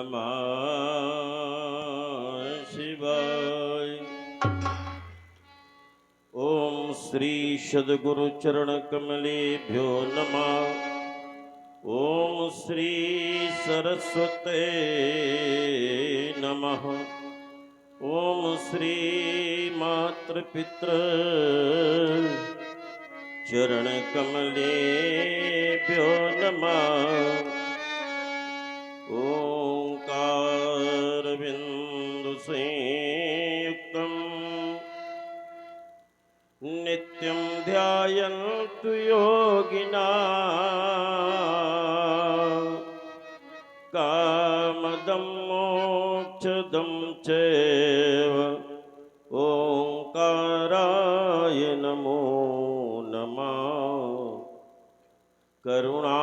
नमः शिवाय। ओम श्री सद्गुरु चरण कमलेभ्यो नमः। ओम श्री सरस्वते नमः। ओम श्री मातृपितृ चरण कमलेभ्यो नमः। ओंकार बिंदु संयुक्तम् नित्यं ध्यायन्तु योगिना कामदं मोक्षदं चैव। ओंकाराय नमो नमः। करुणा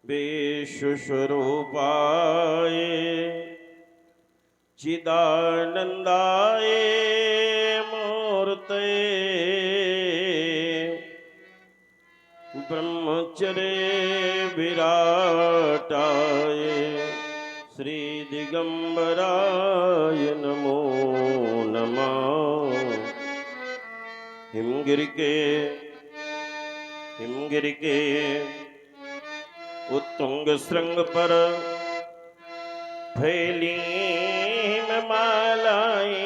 विश्वस्वरूपाय चिदानन्दाय मूर्तये ब्रह्मचर्य विराटाय श्री दिगंबराय नमो नमः। हिमगिरि के उत्तुंग श्रृंग पर फैली मालाएं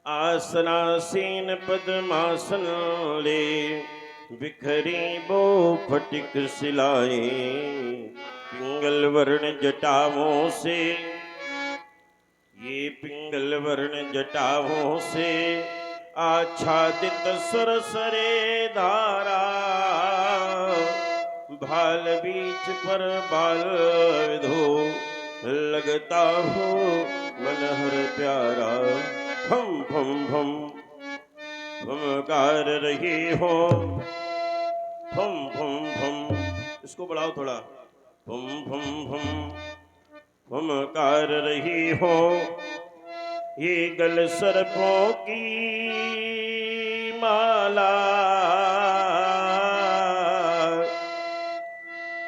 आसनासीन पद्मासन ले बिखरी वो फटिक शिलाएं। पिंगल वर्ण जटाओं से ये पिंगल वर्ण जटाओं से आच्छादित सुरसरे धारा। भाल बीच पर बाल विधो लगता हो मनहर प्यारा। भम भम भम भमकार रही हो भम भम भम। इसको बढ़ाओ थोड़ा। भम भम भम भमकार रही हो ये गल सर्पों की माला।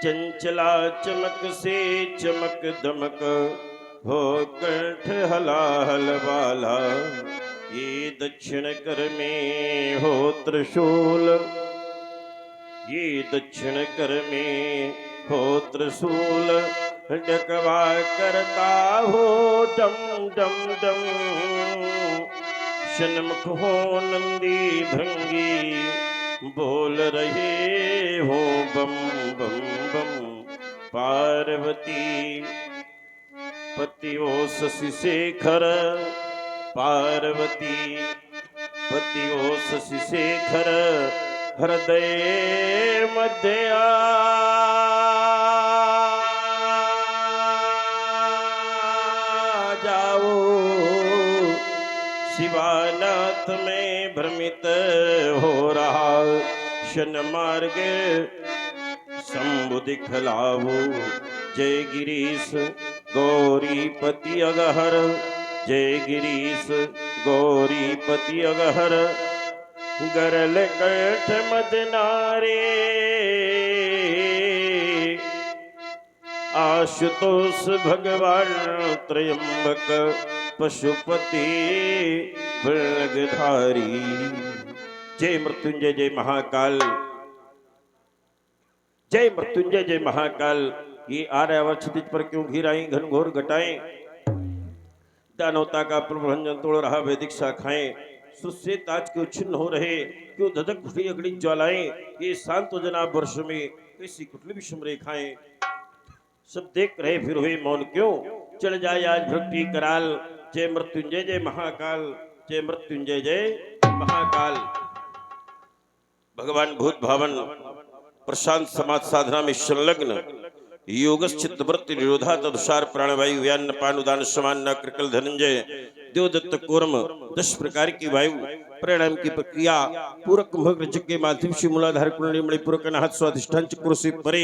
चंचला चमक से चमक दमक हो कंठ हलाहल वाला। ये दक्षिण कर में हो त्रिशूल ये दक्षिण कर में हो त्रिशूल। डकवा करता हो डम डम डम। शनमुख हो नंदी भृंगी बोल रहे हो बम बम बम। पार्वती पति ओ शशि शेखर पार्वती पति ओ शशि शेखर हृदय मध्य जाओ। शिवानाथ में भ्रमित हो रहा शन मार्ग शंभु दिखलाओ। जय गिरीश गौरीपति अगहर जय गिरीश गौरीपति अगहर। गरल कंठ मदनारे आशुतोष भगवान त्रयंबक पशुपति फलगधारी। जय मृत्युंजय जय महाकाल जय मृत्युंजय जय महाकाल। ये आर्यावर क्षितिज पर क्यों घिराई घनघोर घटाएं। दानवता का प्रभंजन तोड़ रहा वैदिक शाखाएं। सुस्से ताज क्यों छिन्न हो रहे क्यों धधक उठी अगली ज्वालाएं। ये शांत जनाब वर्ष में कैसी कुटली विषम रेखाएं। सब देख रहे फिर हुए मौन क्यों चल जाए आज भक्ति कराल। जय मृत्युंजय जय महाकाल जय मृत्युंजय जय महाकाल। भगवान भूत भावन प्रशांत समाज साधना में संलग्न योगश्चित वृत्ति निरोधा तदुसार प्राणवायु व्यान्न पानुदान समान न कृकल धनंजय देवदत्त कोरम 10 प्रकार की वायु प्राणायाम की प्रक्रिया पूरक कुंभक रचक के माध्यम से मूलाधार कुंडली मणिपूरक अनाहत स्वाधिष्ठान चक्रों से परे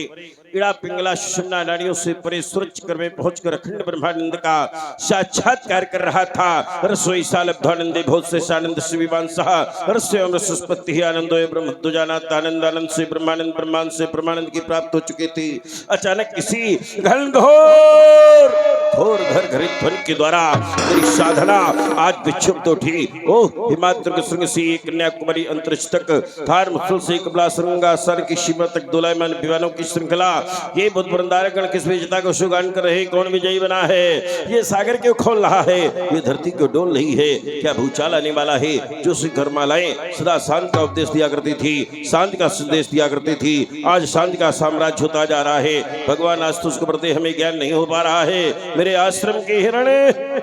इड़ा पिंगला सुषुम्ना नाड़ियों से परे सुरचक्र में पहुंचकर अखंड ब्रह्मानंद का साक्षात्कार कर रहा था। रसोई सालब्धानंदे बहुत से सानंद से विवान सहा रसोई अमृत सुस्पत्ति आनंदो ब्रह्म जानात आनंद आनंद से ब्रह्मानंद ब्रह्मांड से परमानंद की प्राप्त हो चुकी थी। अचानक किसी घनघोर घर घरित ध्वनि के द्वारा तेरी साधना आज विक्षुब्ध उठी। ओ हिमाद्र श्रृंग से कन्याकुमारी अंतरिक्ष तक थार मुसल से कबला श्रृंगा सर की सीमा तक दोलायमान विमानों की श्रृंखला। ये बुद्ध वृंदारगण किस विजेता को सुगान कर रहे, कौन विजयी बना है, ये सागर क्यों खोल रहा है, ये धरती क्यों डोल रही है, क्या भूचाल आने वाला है। जो शिखरमालाएं सदा शांति का उपदेश दिया करती थी, शांति का संदेश दिया करती थी, आज शांति का साम्राज्य होता जा रहा है। भगवान आज तो उसके प्रति हमें ज्ञान नहीं हो पा रहा है। मेरे आश्रम के हिरण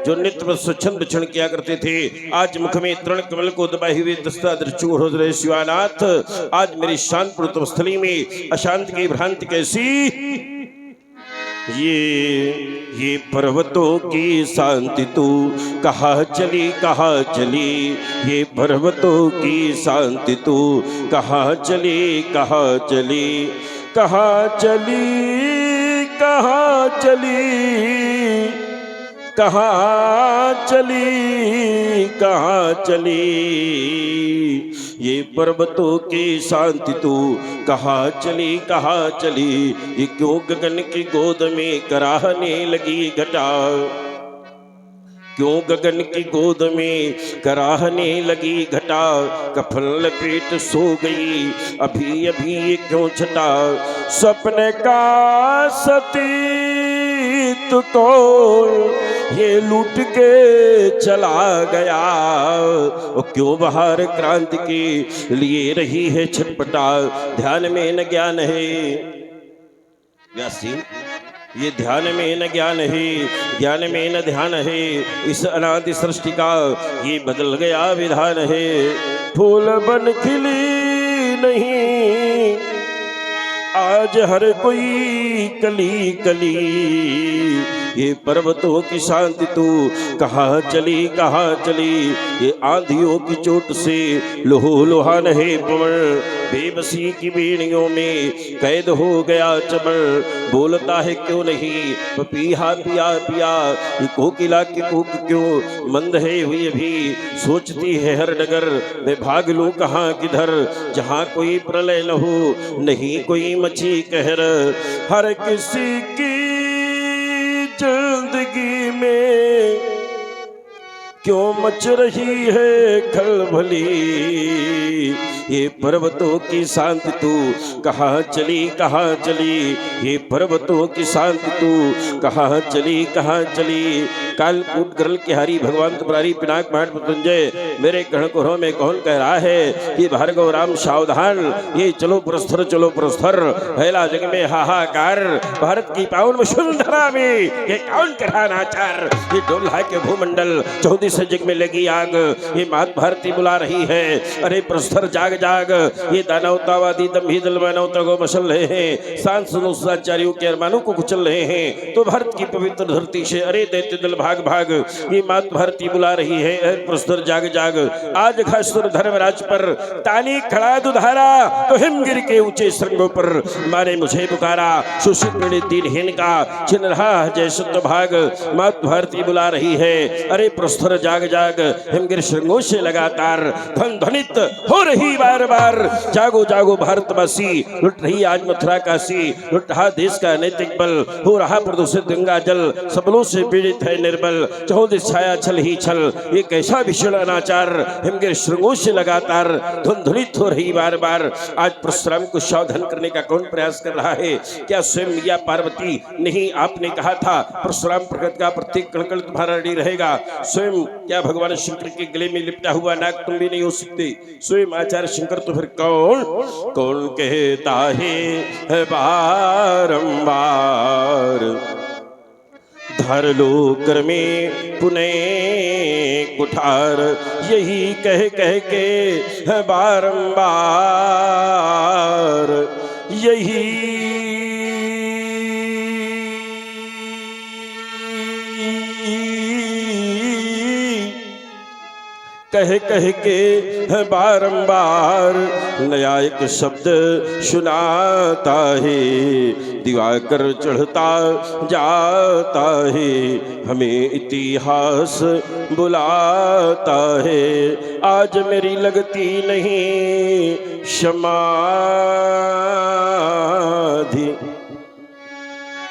जो नित्य स्वच्छंद क्षण किया करते थे, आज मुख में तृण कमल को दबाए हुए दस्ता दृष्टि हो रहे शिवानाथ, आज मेरी शांत स्थली में अशांति की भ्रांति कैसी। ये पर्वतों की शांति तू कहाँ चली कहाँ चली, ये पर्वतों की शांति तू कहाँ चली कहाँ चली, कहाँ चली कहाँ चली, कहाँ चली कहाँ चली, ये पर्वतों की शांति तू कहाँ चली कहाँ चली, ये क्यों गगन की गोद में कराहने लगी घटा, क्यों गगन की गोद में कराहने लगी घटा, कफन लपेट सो गई अभी अभी ये क्यों छटा, सपने का सतीत को ये लूट के चला गया, और क्यों बाहर क्रांति के लिए रही है छटपटा, ध्यान में न ज्ञान है व्यासी, ये ध्यान में न ज्ञान है, ज्ञान में न ध्यान है, इस अनादि सृष्टि का ये बदल गया विधान है। फूल बन खिली नहीं आज हर कोई कली कली, ये पर्वतों की शांति तू कहाँ चली कहाँ चली, ये आंधियों की चोट से लोहो लोहान है पवन, बेबसी की बीड़ियों में कैद हो गया चमन, बोलता है क्यों नहीं पपीहा पिया पिया, ये कोकिला की कूक क्यों मंद है हुई भी, सोचती है हर डगर मैं भाग लूं कहाँ किधर, जहाँ कोई प्रलय न हो नहीं कोई मची कहर, हर किसी की जिंदगी में क्यों मच रही है खलबली, ये पर्वतों की शांति तू कहाँ चली कहाँ चली, ये पर्वतों की शांति तू कहाँ चली कहाँ चली, कालकूट गरल के हरि भगवान तुम्हारी पिनाक माट मृत्युंजय, मेरे गणकुरों में कौन कह रहा है कि भार्गव राम सावधान, ये चलो पुरस्तर फैला जग में हाहाकार, भारत की पावन वसुंधरा में ये कौन करा नाचार, ये डोला के भूमंडल 14 से जग में लगी आग, ये मात भारती बुला रही है, अरे प्रस्तर जाग जाग, ये दानवतावादी दम्भी दल मानवता को मसल रहे हैं, सांसाचार्यों के अरमानों को कुचल रहे हैं, तो भारत की पवित्र धरती से अरे दैत्य दल भाग भाग, ये मात भारती बुला रही है, प्रस्तर जाग जाग, आज घासुर धर्मराज पर ताली खड़ा दुधारा, तो हिमगिर के ऊंचे श्रृंगों पर मारे मुझे पुकारा, सुशित पीड़ित दीनहीन का छिन रहा जय सत्य भाग, मात भारती बुला रही है, अरे प्रस्तर जाग जाग, हिमगिर श्रृंगों से लगातार धन ध्वनित हो रही बार बार, जागो जागो भारतवासी, लुट रही आज मथुरा काशी, लुट रहा देश का नैतिक बल, हो रहा प्रदूषित गंगा जल, सबलों से पीड़ित है निर्बल, चौदिस छाया छल ही छल, ये कैसा भीषण अनाचार, हिमगिर श्रृंगों से लगातार धुन ध्वनित हो रही बार बार, आज परशुराम को सावधान करने का कौन प्रयास कर रहा है, क्या स्वयं या पार्वती नहीं, आपने कहा था परशुराम प्रकृति का प्रत्येक कणकण तुम्हारा अड़ी रहेगा, स्वयं क्या भगवान शंकर के गले में लिपटा हुआ नाग तुम भी नहीं हो सकते, स्वयं आचार्य शंकर, तो फिर कौन कौन कहता है बारंबार, धर लो कर में पुनः कुठार, यही कह कह के बारंबार, यही कह कह के है बारंबार नया एक शब्द सुनाता है, दिवाकर चढ़ता जाता है, हमें इतिहास बुलाता है। आज मेरी लगती नहीं समाधि,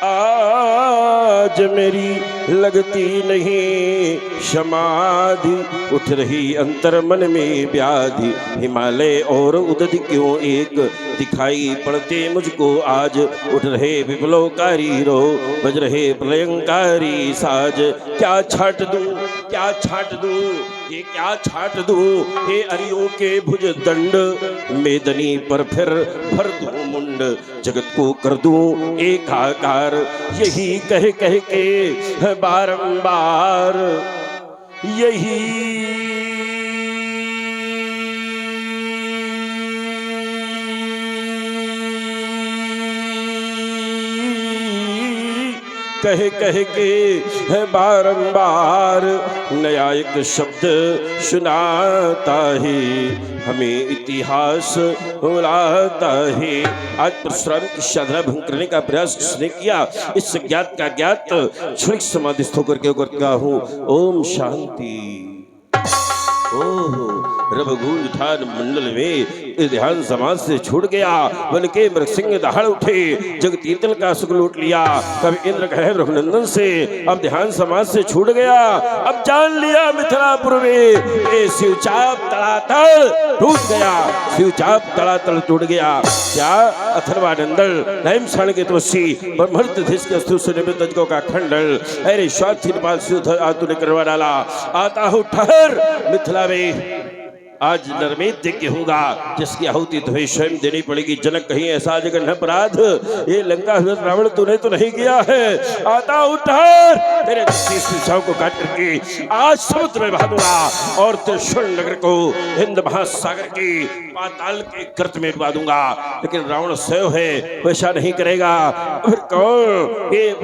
आज मेरी लगती नहीं समाधि, उठ रही अंतर मन में व्याधि, हिमालय और उदधि क्यों एक दिखाई पड़ते मुझको आज, उठ रहे विप्लवकारी रो बज रहे प्रलयंकारी साज। क्या छाट दूं, क्या छाट दूं, ये क्या छाट दूं, हे अरियों के भुज दंड, मेदनी पर फिर भर दूं मुंड, जगत को कर दूं एकाकार। यही कह कह के बारंबार, यही कह कह के है बारंबार नया एक शब्द सुनाता है, हमें इतिहास बुलाता है। आज परशुराम की साधना भंग करने का प्रयास किसने किया, इस ज्ञात का ज्ञात क्षणिक समाधिस्थ होकर के करता हूँ। ओम शांति। ओहो रघुगुंज ठान मंडल में ध्यान समाज से छूट गया, वन के मृग सिंह दहाड़ उठे, जग तीर्थल का सुख लूट लिया। कभी इंद्र कहे रघुनंदन से अब ध्यान समाज से छूट गया, अब जान लिया मिथिलापुर में ये शिवचाप तड़ातल टूट गया, शिवचाप तड़ातल टूट गया। क्या अथर्वानंदल नैम क्षण के तुलसी ब्रह्मर्थ धिस के अस्तु से निमित्त को का खंडल, अरे स्वार्थी नेपाल शिवधर आतु ने करवा डाला। आता हूँ ठहर मिथिला में, आज नरमेद्य के होगा जिसकी आहुति तुम्हें स्वयं देनी पड़ेगी। जनक कहीं ऐसा जगन अपराध, ये लंका रावण तूने तो नहीं किया है। आता उठर तेरे दिशाओं को काट करके आज समुद्र में बहा दूंगा और त्रिशूल नगर को हिंद महासागर के पाताल के गर्त में डुबा दूंगा। लेकिन रावण स्वयं है वैसा नहीं करेगा, फिर कौन ये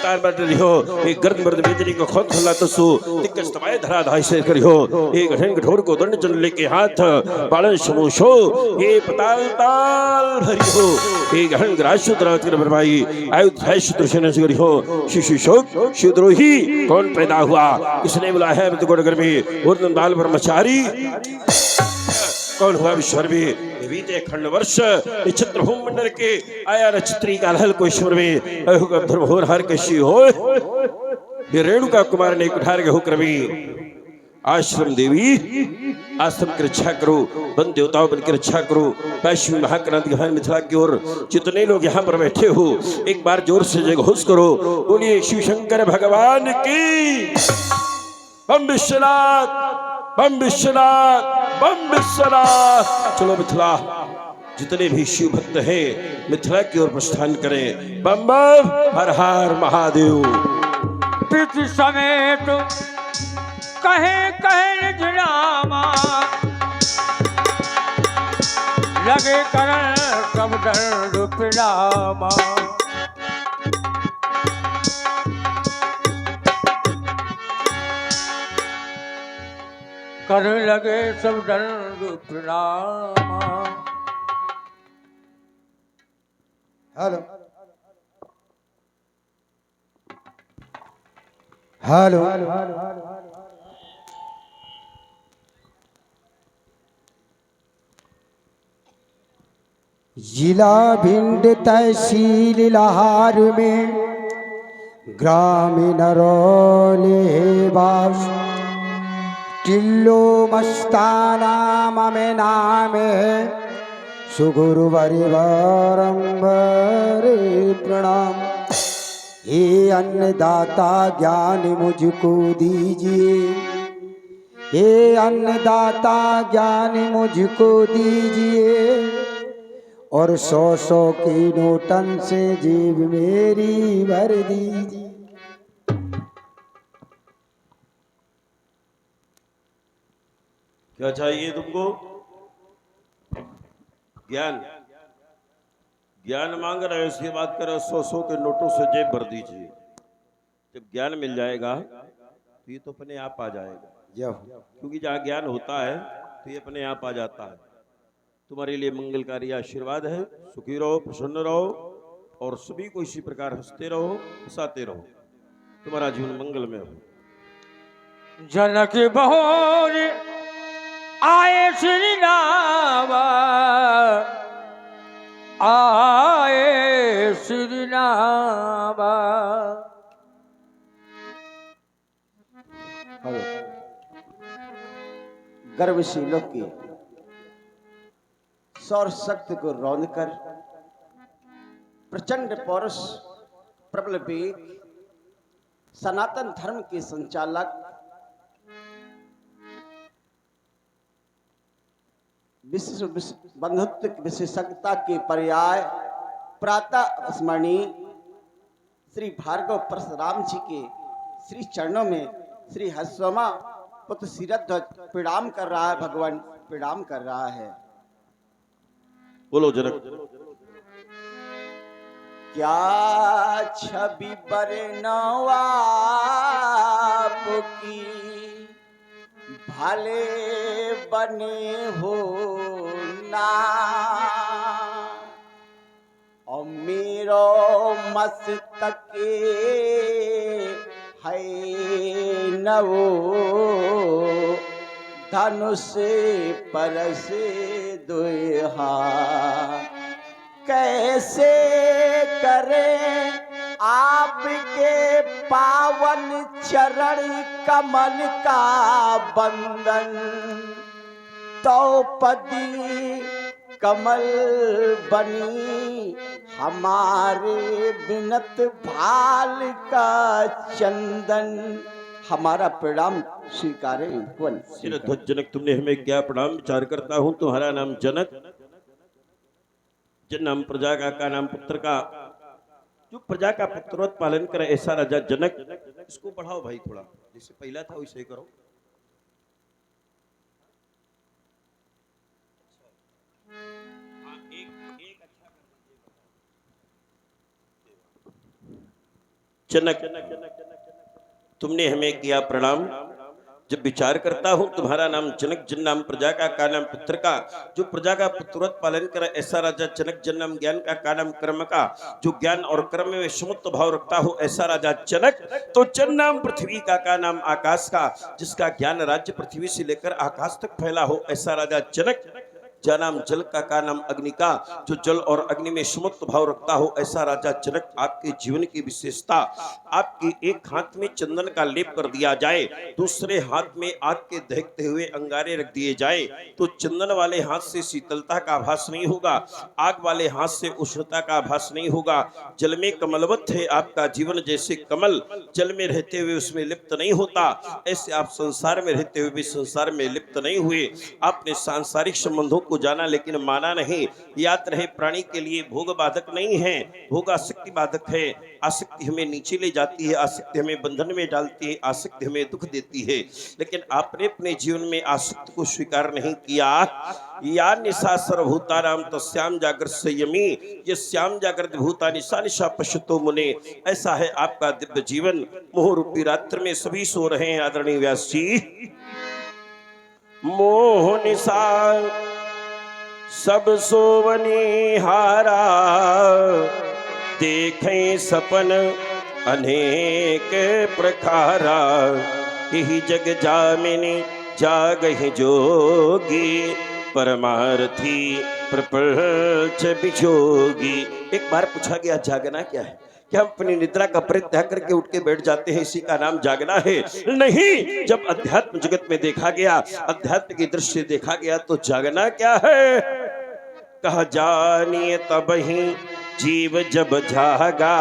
तार बाट रिहो एक गर्द मर्द बेदरी को खोद खुला तो सु दिक्कत तबाय धरा धाय से करियो, एक घन कठोर को दंड चन लेके हाथ बालन समूशो, ये पताल ताल भरियो, एक घन ग्राशु द्रावत कर बरमाई आयु धाय शुद्र से न करियो। शिशु शोक शुद्रोही कौन पैदा हुआ, किसने बुलाया है मृत गोड़ में उर्दन बाल ब्रह्मचारी, कौन हुआ विश्वरवी बीते खंड वर्ष नक्षत्र भूम मंडल के आया नक्षत्री का हल को ईश्वर में धर्महोर हर कशी हो, ये रेणुका कुमार ने कुठार के हुक्रमी आश्रम देवी आश्रम की रक्षा करो, वन देवताओं बन की रक्षा करो। वैश्वी महाक्रांति गहन मिथिला की ओर जितने लोग यहाँ पर बैठे हो एक बार जोर से जय घोष करो, बोलिए शिव शंकर भगवान की। बम विश्वनाथ, बम विश्वनाथ, बम विश्वनाथ। चलो मिथिला जितने भी शिव भक्त हैं मिथिला की ओर प्रस्थान करें। बम बम हर हर महादेव। पृथ्वी समेत कहे कहे निज नामा, लगे करण सब दर्द पिलामा। कर लगे सब दर्द प्रणाम। हेलो हेलो जिला भिंड तहसील लाहार में ग्रामीण रौले बास टिल्लो मस्ताना ममे नामे सुगुरुवरि बारंबारे प्रणाम। हे अन्नदाता ज्ञान मुझको दीजिए, हे अन्नदाता ज्ञान मुझको दीजिए, और 100-100 की नोटन से जेब मेरी भर दीजिए। क्या चाहिए तुमको? ज्ञान। ज्ञान मांग रहे हो, इसकी बात करो 100-100 के नोटों से जेब भर दीजिए। जब ज्ञान मिल जाएगा तो ये तो अपने आप आ जाएगा, जब क्योंकि जहाँ ज्ञान होता है तो ये अपने आप आ जाता है। तुम्हारे लिए मंगलकारी आशीर्वाद है, सुखी रहो, प्रसन्न रहो और सभी को इसी प्रकार हंसते रहो, हंसाते रहो, तुम्हारा जीवन मंगलमय हो। जनक बहुर आए श्री राम, आए श्री राम। हेलो गर्वशीलों की सौर शक्ति को रौंद कर प्रचंड पौरुष प्रबल वेग सनातन धर्म के संचालक बंधुत्व विशेषज्ञता के पर्याय प्रातः स्मरणीय श्री भार्गव परशुराम जी के श्री चरणों में श्री हस्वमा पुत्र सिरध्वज प्रणाम कर रहा है। भगवान प्रणाम कर रहा है। बोलो जनक। क्या छवि बरनवा की भले बने हो ना, और मेरो मस्तके है नवो धनुष परस दुहा। कैसे करें आपके पावन चरण कमल का बंदन, तो पदी कमल बनी हमारे बिनत भाल का चंदन। हमारा प्रणाम स्वीकारें। सिरध्वज जनक, तुमने हमें क्या प्रणाम? विचार करता हूँ तुम्हारा नाम जनक, जन नाम प्रजा का नाम पुत्र का, जो प्रजा का पुत्रवत पालन करे ऐसा राजा जनक। इसको बढ़ाओ भाई थोड़ा, जैसे पहला था वैसे करो। जनक, तुमने हमें किया प्रणाम। जब विचार करता हूं तुम्हारा नाम जनक, जन नाम प्रजा का नाम पुत्र का, जो प्रजा का पुत्रवत पालन करे ऐसा राजा जनक। जन नाम ज्ञान का नाम कर्म का, जो ज्ञान और कर्म में समत्व भाव रखता हो ऐसा राजा जनक। तो जन नाम पृथ्वी का नाम आकाश का, जिसका ज्ञान राज्य पृथ्वी से लेकर आकाश तक फैला हो ऐसा राजा जनक। नाम जल का नाम अग्नि का, जो जल और अग्नि में समत्व भाव रखता हो ऐसा राजा जनक। आपके जीवन की विशेषता, आपके एक हाथ में चंदन का लेप कर दिया जाए, दूसरे हाथ में आग के दहकते हुए अंगारे रख दिए जाए, तो चंदन वाले हाथ से शीतलता का आभास नहीं होगा, आग वाले हाथ से उष्णता का आभास नहीं होगा। जल में कमलवत है आपका जीवन, जैसे कमल जल में रहते हुए उसमें लिप्त नहीं होता, ऐसे आप संसार में रहते हुए भी संसार में लिप्त नहीं हुए। आपने सांसारिक संबंधों को जाना लेकिन माना नहीं। याद रहे, प्राणी के लिए भोग बाधक नहीं है, भोग आसक्ति बाधक है। आसक्ति हमें नीचे ले जाती है, आसक्ति हमें बंधन में डालती है, आसक्ति हमें दुख देती है। लेकिन आपने अपने जीवन में आसक्ति को स्वीकार नहीं किया। या निशा सर्वभूतानां तस्याम जागृत संयमी, ये श्याम जागृत भूता निशा निशा पश्यतो मुने। ऐसा है आपका दिव्य जीवन। मोह रूपी रात्र में सभी सो रहे हैं आदरणीय व्यास जी। मोह निशा सब सोवनी हारा, देखें सपन अनेक प्रकारा। यही जग जामिनी जागहि जोगी, परमार्थी प्रपंच बिजोगी। एक बार पूछा गया जागना क्या है? क्या हम अपनी निद्रा का परित्याग करके उठ के बैठ जाते हैं, इसी का नाम जागना है? नहीं। जब अध्यात्म जगत में देखा गया, अध्यात्म की दृष्टि देखा गया, तो जागना क्या है? कहा जानिए तब ही जीव जब जागा,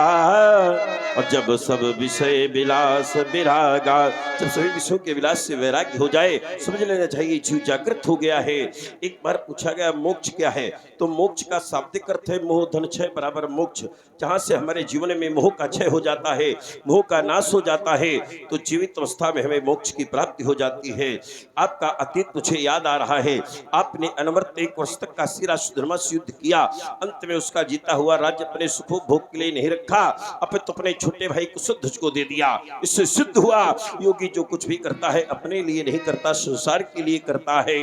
और जब सब विषय विलास विरागा। जब सभी विषयों के विलास से वैराग्य हो जाए, समझ लेना चाहिए जीव जागृत हो गया है। एक बार पूछा गया मोक्ष क्या है, तो मोक्ष का शाब्दिक अर्थ है मोह धन क्षय बराबर मोक्ष। जहां से हमारे जीवन में मोह का क्षय हो जाता है, मोह का नाश हो जाता है, तो जीवित अवस्था में हमें मोक्ष की प्राप्ति हो जाती है। आपका अतीत मुझे याद आ रहा है। आपने अनवरत 1 वर्ष तक काशीराज सुधर्मा से युद्ध किया, अंत में उसका जीता हुआ राज्य अपने सुखोपभोग के लिए नहीं रखा, अपन तो अपने छोटे भाई कुशध्वज को दे दिया। इससे सिद्ध हुआ योगी जो कुछ भी करता है अपने लिए नहीं करता, संसार के लिए करता है।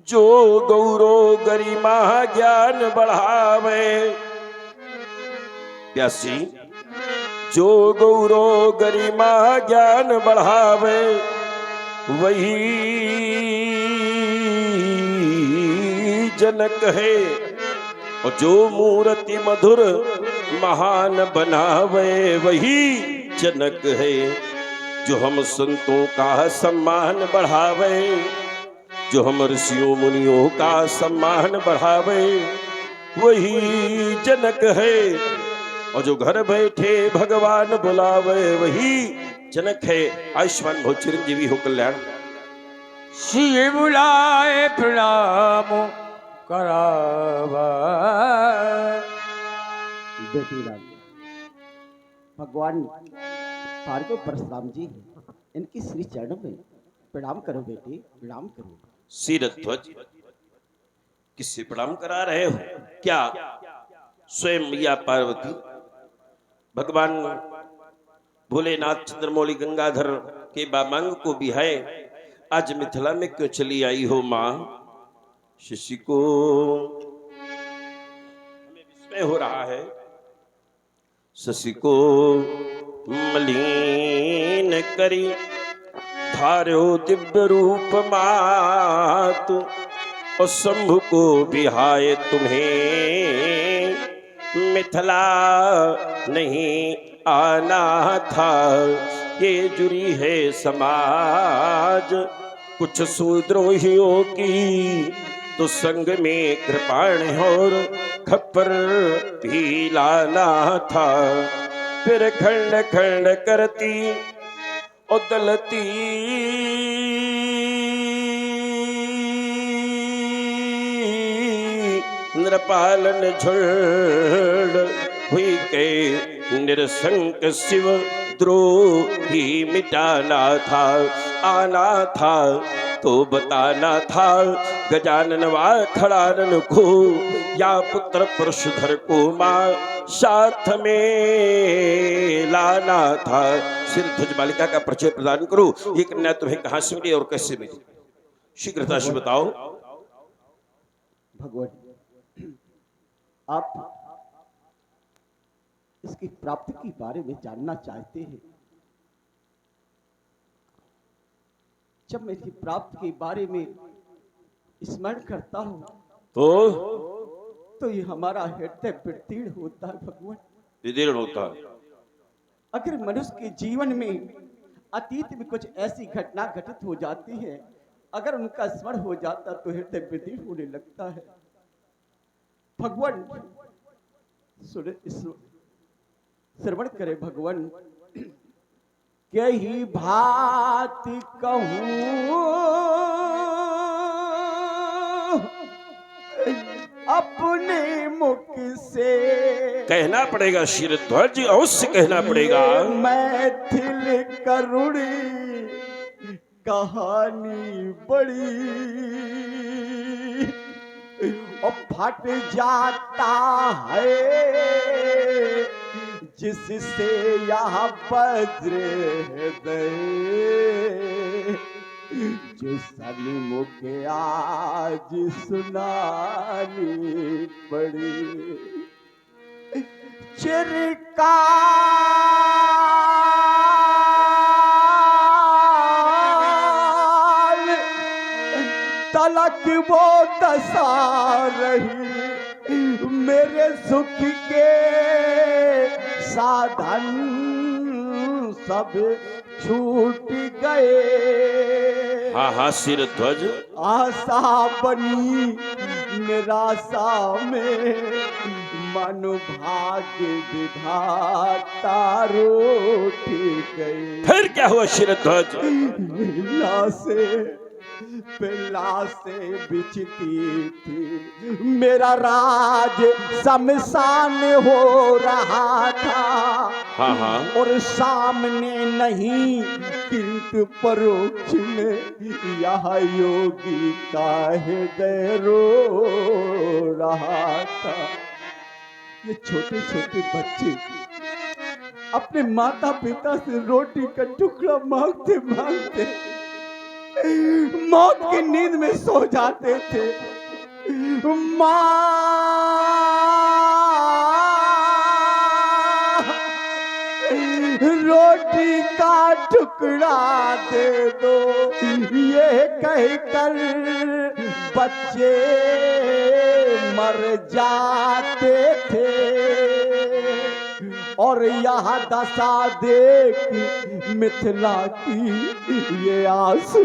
जो गौरो गरिमा ज्ञान बढ़ावे, प्यासी, जो गौरो गरिमा ज्ञान बढ़ावे वही जनक है। और जो मूर्ति मधुर महान बनावे वही जनक है। जो हम संतों का सम्मान बढ़ावे, जो हम ऋषियों मुनियों का सम्मान बढ़ावे वही जनक है। और जो घर बैठे भगवान बुलावे वही जनक है। आयुष्मान भव चिरंजीवी हो कल्याण। सिए बुलाए प्रणाम करावा। बेटी राम, भगवान भार्गव परशुराम जी हैं, इनकी श्री चरणों में प्रणाम करो बेटी, प्रणाम करो। शीरध्वज, किससे प्रणाम करा रहे हो? क्या स्वयं मैया पार्वती, भगवान भोलेनाथ, चंद्रमौली, गंगाधर के बामांग को बिहाए आज मिथिला में क्यों चली आई हो मां? शिशि को हमें विस्मय हो रहा है। शशि को मलिन करी धार्यो दिव्य रूप मातु, और शंभु को बिहाए तुम्हें मिथिला नहीं आना था। ये जुरी है समाज कुछ सुद्रोहियों की, तो संग में कृपाण और खप्पर भी लाना था। फिर खंड खंड करती और दलती नृपालन झुंड हुई के निरसंक शिव द्रोही मिटाना था। आना था तो बताना था, गजानन वा खड़ानन को या पुत्र परशुधर को मां साथ में लाना था। शीरध्वज बालिका का परिचय प्रदान करो। ये कन्या तुम्हें कहां से मिली और कैसे मिली? शीघ्रता से बताओ। भगवान, आप इसकी प्राप्ति के बारे में जानना चाहते हैं। जब मैं इसकी प्राप्ति के बारे में स्मरण करता हूं तो ये हमारा हृदय विदीर्ण होता है। भगवान, विदीर्ण होता है। अगर मनुष्य के जीवन में अतीत में कुछ ऐसी घटना घटित हो जाती है, अगर उनका स्मरण हो जाता तो हृदय विदीर्ण होने लगता है। भगवान सुने, श्रवण करे भगवान। कही भांति कहूं अपने मुख से, कहना पड़ेगा शीरध्वज, अवश्य कहना पड़ेगा। मैथिल करुणी कहानी बड़ी और फट जाता है जिससे यह वज्र हृदय, जो सन्मुख आज सुनानी पड़ी। चिरकाल तलक वो दशा रही, मेरे सुख के साधन सब छूट गए। हाँ हाँ शीरध्वज। आशा बनी निराशा में, मन भाग्य विधाता रूठ गए। फिर क्या हुआ शीरध्वज? पिला से बिछती थी, मेरा राज शमशान हो रहा था। हाँ हाँ। और सामने नहीं किंतु परोक्ष में यह योगी का हृदय रो रहा था। ये छोटे छोटे बच्चे अपने माता पिता से रोटी का टुकड़ा मांगते मांगते मौत की नींद में सो जाते थे। माँ, रोटी का टुकड़ा दे दो, ये कहकर बच्चे मर जाते थे। और यह दशा देख मिथिला की ये आंसू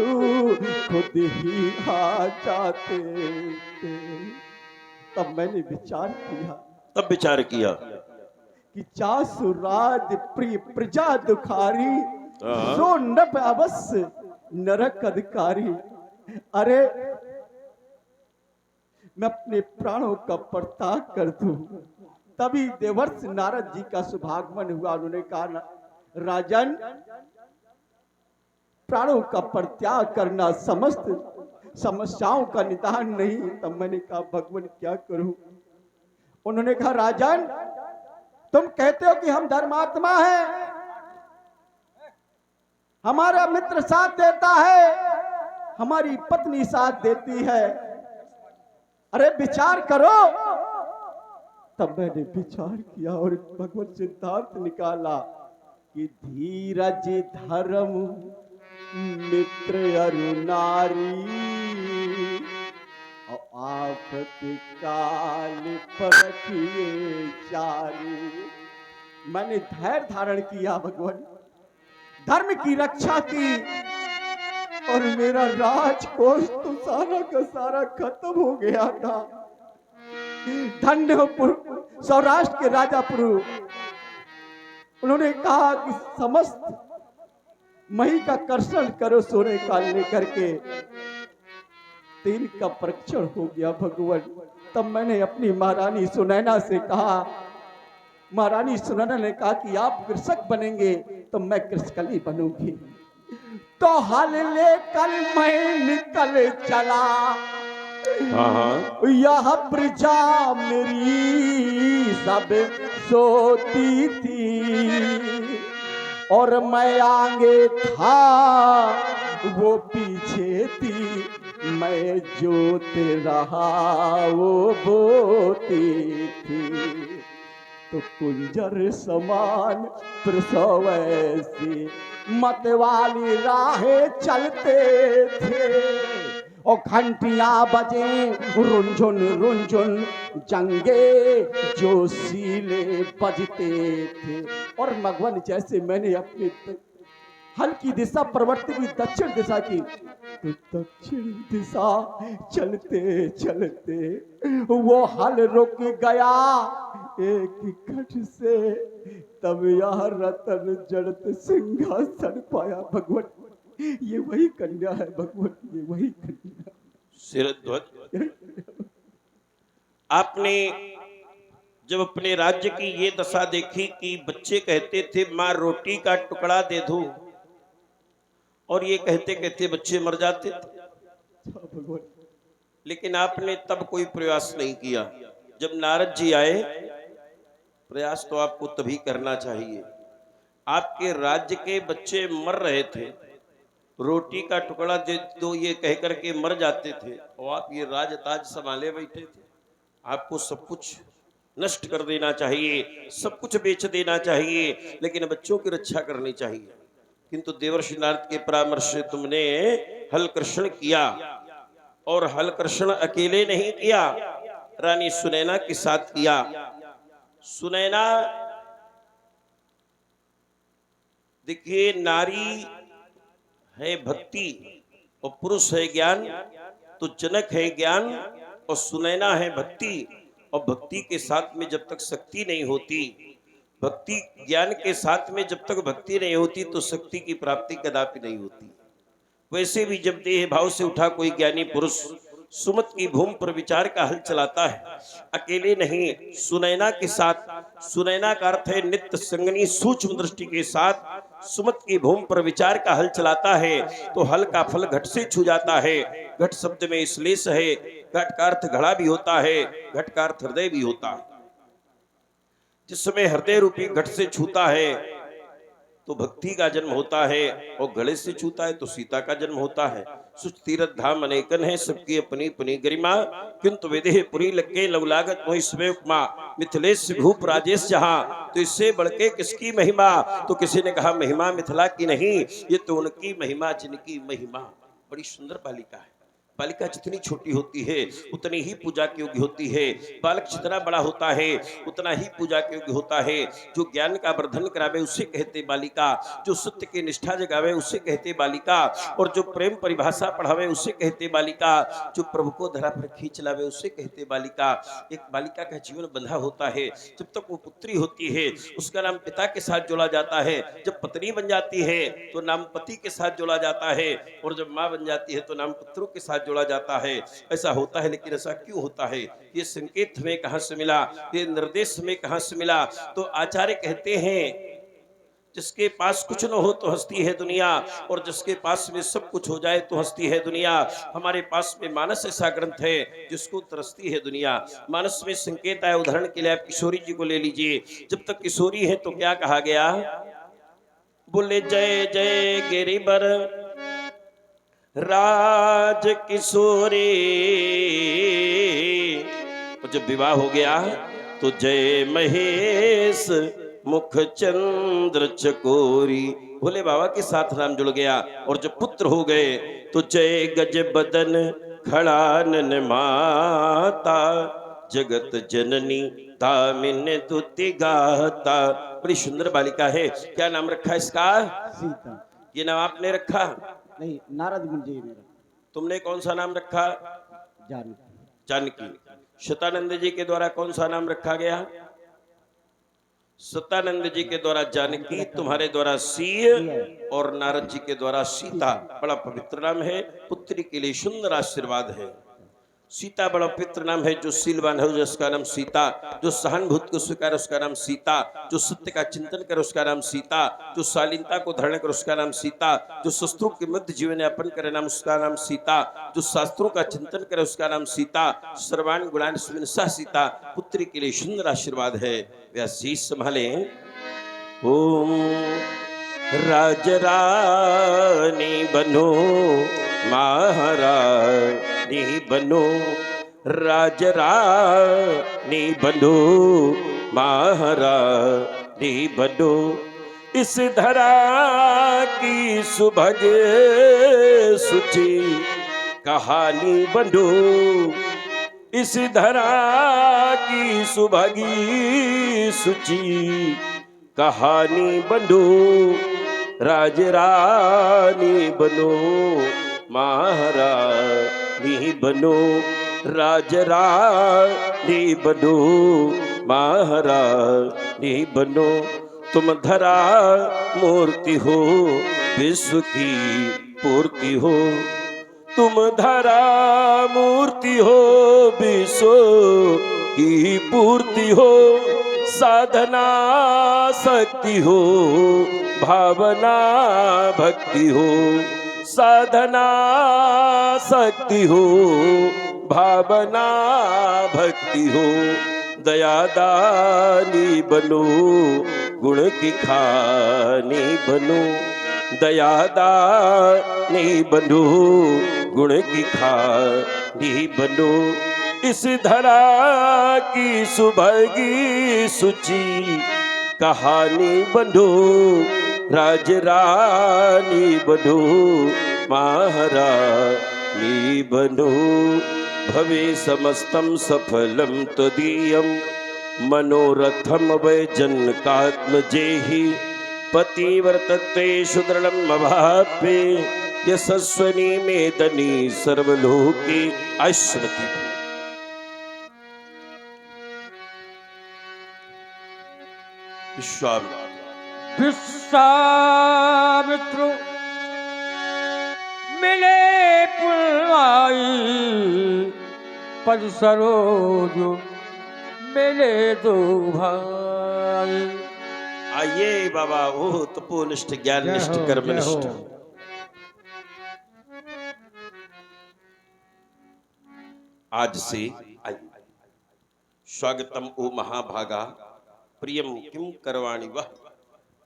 खुद ही आ जाते थे। तब मैंने विचार किया, तब विचार किया कि चासु राज प्रिय प्रजा दुखारी, हाँ। सो नभ अवश्य नरक अधिकारी। अरे मैं अपने प्राणों का परित्याग कर दूं। तभी देवर्ष नारद जी का शुभागमन हुआ। उन्होंने कहा, राजन, प्राणों का परित्याग करना समस्त समस्याओं का निदान नहीं। तब मैंने कहा, भगवान क्या करूं? उन्होंने कहा, राजन, तुम कहते हो कि हम धर्मात्मा हैं, हमारा मित्र साथ देता है, हमारी पत्नी साथ देती है, अरे विचार करो। तब मैंने विचार किया और भगवत सिद्धांत निकाला कि धीरज धर्म मित्र अरु नारी, और आफत काल परखिए चारी। मैंने धैर्य धारण किया भगवान, धर्म की रक्षा की, और मेरा राजकोष तो सारा का सारा खत्म हो गया था। धन्य सौराष्ट्र के राजा पुरु, उन्होंने कहा कि समस्त मही का कर्षण करो सोने का लेकर के। तेल का परीक्षण हो गया भगवान। तब मैंने अपनी महारानी सुनैना से कहा, महारानी सुनैना ने कहा कि आप कृषक बनेंगे तो मैं कृषकली बनूंगी। तो हल लेकर मैं निकल चला, यह प्रजा मेरी सब सोती थी, और मैं आगे था वो पीछे थी, मैं जोत रहा वो बोती थी। तो कुंजर समान प्रसव ऐसी मतवाली राहें चलते थे, और घंटियां बजे रुंझुन रुंझुन जंगे जोशीले बजते थे। और भगवान जैसे मैंने अपनी हल्की दिशा परिवर्तित हुई दक्षिण दिशा की, तो दक्षिण दिशा चलते चलते वो हल रुक गया एक खट से। तब यह रतन जड़त सिंहासन पाया। भगवान ये वही कन्या है, भगवान ये वही कन्या। शिरध्वज, आपने जब अपने राज्य की ये दशा देखी कि बच्चे कहते थे माँ रोटी का टुकड़ा दे दूं, और ये कहते कहते बच्चे मर जाते थे, लेकिन आपने तब कोई प्रयास नहीं किया। जब नारद जी आए, प्रयास तो आपको तभी करना चाहिए। आपके राज्य के बच्चे मर रहे थे, रोटी का टुकड़ा दे दो ये कह करके मर जाते थे, और आप ये राजताज संभाले बैठे थे। आपको सब कुछ नष्ट कर देना चाहिए, सब कुछ बेच देना चाहिए, लेकिन बच्चों की रक्षा करनी चाहिए। किंतु देवर्षि नारद के परामर्श से तुमने हलकर्षण किया, और हलकर्षण अकेले नहीं किया, रानी सुनैना के साथ किया। सुनैना, देखिए, नारी है भक्ति और पुरुष है ज्ञान। तो जनक है ज्ञान और सुनैना है भक्ति, और भक्ति के साथ में जब तक शक्ति नहीं होती, भक्ति ज्ञान के साथ में जब तक भक्ति नहीं होती, तो शक्ति की प्राप्ति कदापि नहीं होती। वैसे भी जब देह भाव से उठा कोई ज्ञानी पुरुष सुमत की भूमि पर विचार का हल चलाता है, अकेले नहीं, सुनैना के साथ, सुनैना का अर्थ है नित्य संगनी सूक्ष्म दृष्टि के साथ सुमत की भूमि पर विचार का हल चलाता है, तो हल का फल घट से छू जाता है। घट शब्द में श्लेष है, घट का अर्थ घड़ा भी होता है, घट का अर्थ हृदय भी होता है। जिस समय हृदय रूपी घट से छूता है तो भक्ति का जन्म होता है, और गले से छूता है तो सीता का जन्म होता है। सुच तीरथ धाम अनेकन है, सबकी अपनी अपनी गरिमा, किंतु विदेह पुरी लगे लवलागत मोहि स्वे उपमा, मिथिलेश भूप राजेश जहां, तो इससे बढ़ के किसकी महिमा? तो किसी ने कहा महिमा मिथिला की नहीं, ये तो उनकी महिमा जिनकी महिमा। बड़ी सुंदर बालिका है। बालिका जितनी छोटी होती है उतनी ही पूजा के योग्य होती है। बालक जितना बड़ा होता है उतना ही पूजा के योग्य होता है। जो ज्ञान का वर्धन करावे उसे कहते बालिका, जो सत्य की निष्ठा जगावे उसे कहते बालिका, और जो प्रेम परिभाषा पढ़ावे उसे कहते बालिका, जो प्रभु को धरा पर खींच लावे उसे कहते बालिका। एक बालिका का जीवन बंधा होता है। जब तक वो पुत्री होती है उसका नाम पिता के साथ जोड़ा जाता है, जब पत्नी बन जाती है तो नाम पति के साथ जोड़ा जाता है, और जब माँ बन जाती है तो नाम पुत्रों के साथ जोड़ा जाता है। ऐसा होता है, लेकिन ऐसा क्यों होता है? ये संकेत हमें कहां से मिला, ये निर्देश हमें कहां से मिला? तो आचार्य कहते हैं जिसके पास कुछ न हो तो हंसती है दुनिया, और जिसके पास में सब कुछ हो जाए तो हंसती है दुनिया। हमारे पास में मानस ऐसा ग्रंथ है जिसको तरसती है दुनिया। मानस में संकेत आया, उदाहरण के लिए आप किशोरी जी को ले लीजिए। जब तक किशोरी है तो क्या कहा गया? बोले जय जय गिरिबर राज किशोरी, और जब विवाह हो गया तो जय महेश मुख चंद्र चकोरी, भोले बाबा के साथ नाम जुड़ गया। और जब पुत्र हो गए तो जय गज बदन खड़ानन माता, जगत जननी दामिन दुति गाता। बड़ी सुंदर बालिका है। क्या नाम रखा इसका? सीता। ये नाम आपने रखा? नहीं, नारद मुनि जी मेरा तुमने कौन सा नाम रखा? जानकी। जानकी। शतानंद जी के द्वारा कौन सा नाम रखा गया? सतानंद जी के द्वारा जानकी, तुम्हारे द्वारा सीय, और नारद जी के द्वारा सीता। बड़ा पवित्र नाम है, पुत्री के लिए सुंदर आशीर्वाद है। सीता बड़ा पवित्र नाम है। जो शीलवान है उसका नाम सीता, जो सहानुभूति को स्वीकार उसका नाम सीता, जो सत्य का चिंतन करे उसका नाम सीता, जो शालीनता को धारण करे उसका नाम सीता, जो शस्त्रों के मध्य जीवन यापन करे नाम उसका नाम सीता, जो शास्त्रों का चिंतन करे उसका नाम सीता। सर्वान गुणान सुविनसा सीता। पुत्री के लिए सुंदर आशीर्वाद है। वे शीश संभाले। ओम राज रानी बनो महारानी बनो, राज रानी बनो महारानी बनो, इस धरा की सुभग सुचि कहानी बनो, इस धरा की सुभगी सुचि कहानी बनो, राज रानी बनो महारानी बनो, राज रानी बनो महारानी बनो। तुम धरा मूर्ति हो विश्व की पूर्ति हो, तुम धरा मूर्ति हो विश्व की पूर्ति हो, साधना शक्ति हो भावना भक्ति हो, साधना शक्ति हो भावना भक्ति हो, दयादानी बनो गुण की खानी बनो, दयादानी बनो गुण की खानी बनो, इस धरा की सुभगी सुचि कहानी बनो, राज रानी बनो महारानी बनो। भवे समस्तं सफलं त्वदीयं मनोरथम वै जनकात्मजेहि, पतिवर्तते सुदृढ़ं अभापे यशस्वनी मेदनी सर्वलोके ऐश्वती। विश्वामित्र मिले पुलवाई, पद सरोज मिले दो भाई। आइए बाबा, ओह तपोनिष्ठ ज्ञाननिष्ठ कर्मनिष्ठ। आज से आइए। स्वागतम ओ महाभागा प्रियम किम करवाणी वह।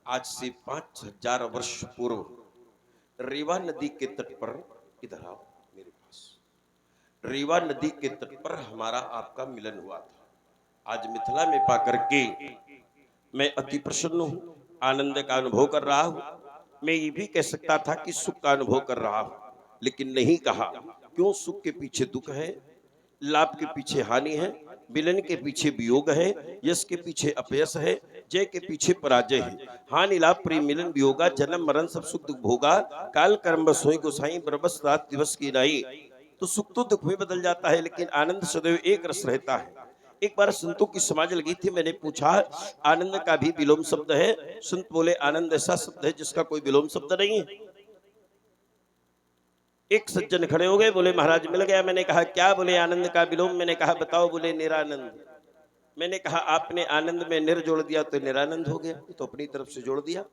आज से 5000 वर्ष पूर्व रेवा नदी के तट पर, इधर आओ मेरे पास, रेवा नदी के तट पर हमारा आपका मिलन हुआ था। आज मिथिला में पाकर के मैं अति प्रसन्न हूं, आनंद का अनुभव कर रहा हूं। मैं ये भी कह सकता था कि सुख का अनुभव कर रहा हूं, लेकिन नहीं कहा। क्यों? सुख के पीछे दुख है, लाभ के पीछे हानि है, मिलन के पीछे वियोग है, यश के पीछे अपयश है, जय के पीछे पराजय है। हानि लाभ प्रेम मिलन वियोगा, जन्म मरण सब सुख दुख भोगा, काल कर्म बस होई गोसाई बरबस रात दिवस की नाई। तो सुख तो दुख में बदल जाता है, लेकिन आनंद सदैव एक रस रहता है। एक बार संतों की समाज लगी थी, मैंने पूछा आनंद का भी विलोम शब्द है? संत बोले आनंद ऐसा शब्द है जिसका कोई विलोम शब्द नहीं है। एक सज्जन खड़े हो गए, बोले महाराज मिल गया। मैंने कहा क्या? बोले आनंद का विलोम। मैंने कहा बताओ। बोले निरानंद। मैंने कहा आपने आनंद में निर जोड़ दिया तो निरानंद हो गया, तो अपनी तरफ से जोड़ दिया।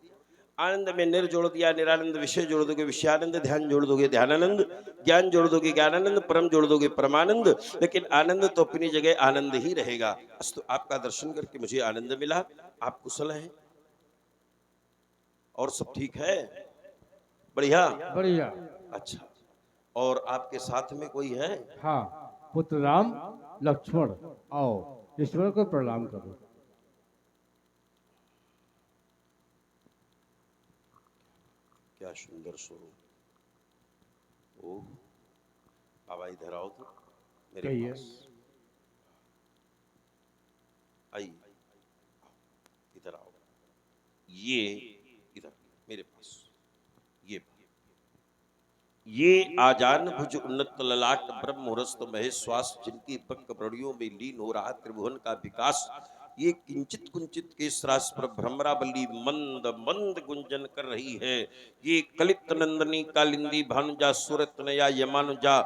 आनंद में निर जोड़ दिया, निरानंद। विषय जोड़ दोगे विषयानंद, ध्यान जोड़ दोगे ध्यानानंद, ज्ञान जोड़ दोगे ज्ञानानंद, परम जोड़ दोगे परमानंद। लेकिन आनंद तो अपनी जगह आनंद ही रहेगा। अस्तु, आपका दर्शन करके मुझे आनंद मिला। आप कुशल हैं और सब ठीक है? बढ़िया बढ़िया। अच्छा, और आपके साथ में कोई है? हाँ, पुत्र राम लक्ष्मण। आओ ईश्वर को प्रणाम करो। क्या सुंदर स्वरूप। ओह, बाबा इधर आओ तो मेरे कहिए। पास आइए, इधर आओ। ये इधर मेरे पास, ये आजान भुज उन्नत ललाट ब्रह्म मुहूर्त महेश श्वास, जिनकी पंख प्रणियों में लीन हो रहा त्रिभुवन का विकास। ये किंचित कुंचित के श्रास पर भ्रमरावली मंद मंद गुंजन कर रही है। ये कलित नंदनी कालिंदी भानुजा सूरत नया यमानुजा,